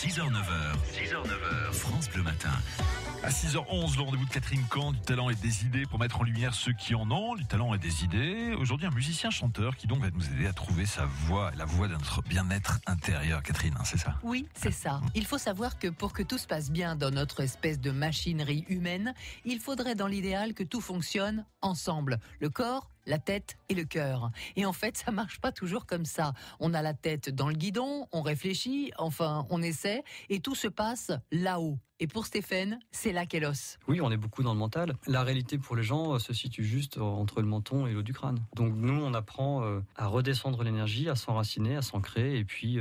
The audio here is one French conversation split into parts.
6h-9h, France Bleu Matin. À 6h11, le rendez-vous de Catherine Camp, du talent et des idées pour mettre en lumière ceux qui en ont, du talent et des idées. Aujourd'hui, un musicien-chanteur qui donc va nous aider à trouver sa voix, la voix de notre bien-être intérieur. Catherine, c'est ça? Oui, c'est ça. Il faut savoir que pour que tout se passe bien dans notre espèce de machinerie humaine, il faudrait dans l'idéal que tout fonctionne ensemble. Le corps, la tête et le cœur. Et en fait, ça marche pas toujours comme ça. On a la tête dans le guidon, on réfléchit, enfin, on essaie, et tout se passe là-haut. Et pour Stéphane, c'est là qu'est l'os. Oui, on est beaucoup dans le mental. La réalité pour les gens se situe juste entre le menton et l'eau du crâne. Donc nous, on apprend à redescendre l'énergie, à s'enraciner, à s'ancrer, et puis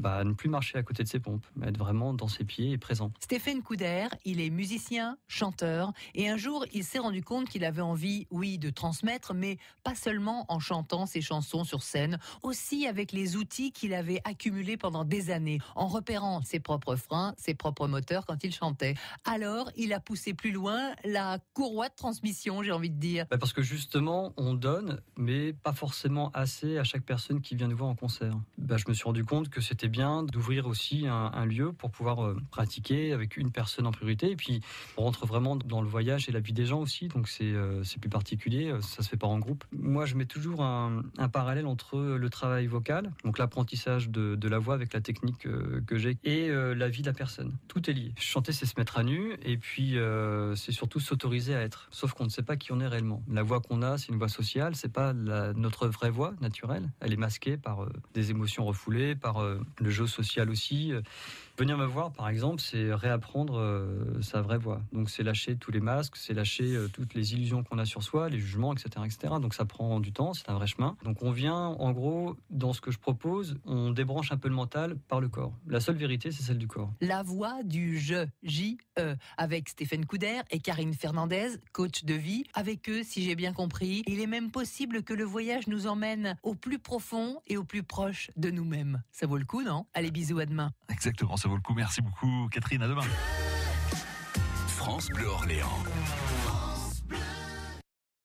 à ne plus marcher à côté de ses pompes, mais être vraiment dans ses pieds et présent. Stéphane Couder, il est musicien, chanteur, et un jour, il s'est rendu compte qu'il avait envie, oui, de transmettre, mais pas seulement en chantant ses chansons sur scène, aussi avec les outils qu'il avait accumulés pendant des années, en repérant ses propres freins, ses propres moteurs quand il chantait. Alors, il a poussé plus loin la courroie de transmission, j'ai envie de dire. Parce que justement, on donne, mais pas forcément assez à chaque personne qui vient nous voir en concert. Je me suis rendu compte que c'était bien d'ouvrir aussi un lieu pour pouvoir pratiquer avec une personne en priorité, et puis on rentre vraiment dans le voyage et la vie des gens aussi, donc c'est plus particulier, ça se fait pas en groupe. Moi, je mets toujours un parallèle entre le travail vocal, donc l'apprentissage de la voix avec la technique que j'ai, et la vie de la personne. Tout est lié. Chanter, c'est se mettre à nu, et puis c'est surtout s'autoriser à être. Sauf qu'on ne sait pas qui on est réellement. La voix qu'on a, c'est une voix sociale, c'est pas notre vraie voix naturelle. Elle est masquée par des émotions refoulées, par le jeu social aussi. Venir me voir, par exemple, c'est réapprendre sa vraie voix. Donc c'est lâcher tous les masques, c'est lâcher toutes les illusions qu'on a sur soi, les jugements, etc., etc. Donc ça prend du temps, c'est un vrai chemin. Donc on vient, en gros, dans ce que je propose, on débranche un peu le mental par le corps. La seule vérité, c'est celle du corps. La voix du je, J-E, avec Stéphane Couder et Karine Fernandez, coach de vie. Avec eux, si j'ai bien compris, il est même possible que le voyage nous emmène au plus profond et au plus proche de nous-mêmes. Ça vaut le coup, non? Allez, bisous, à demain. Exactement, ça vaut le coup. Merci beaucoup, Catherine. À demain. France Bleu Orléans.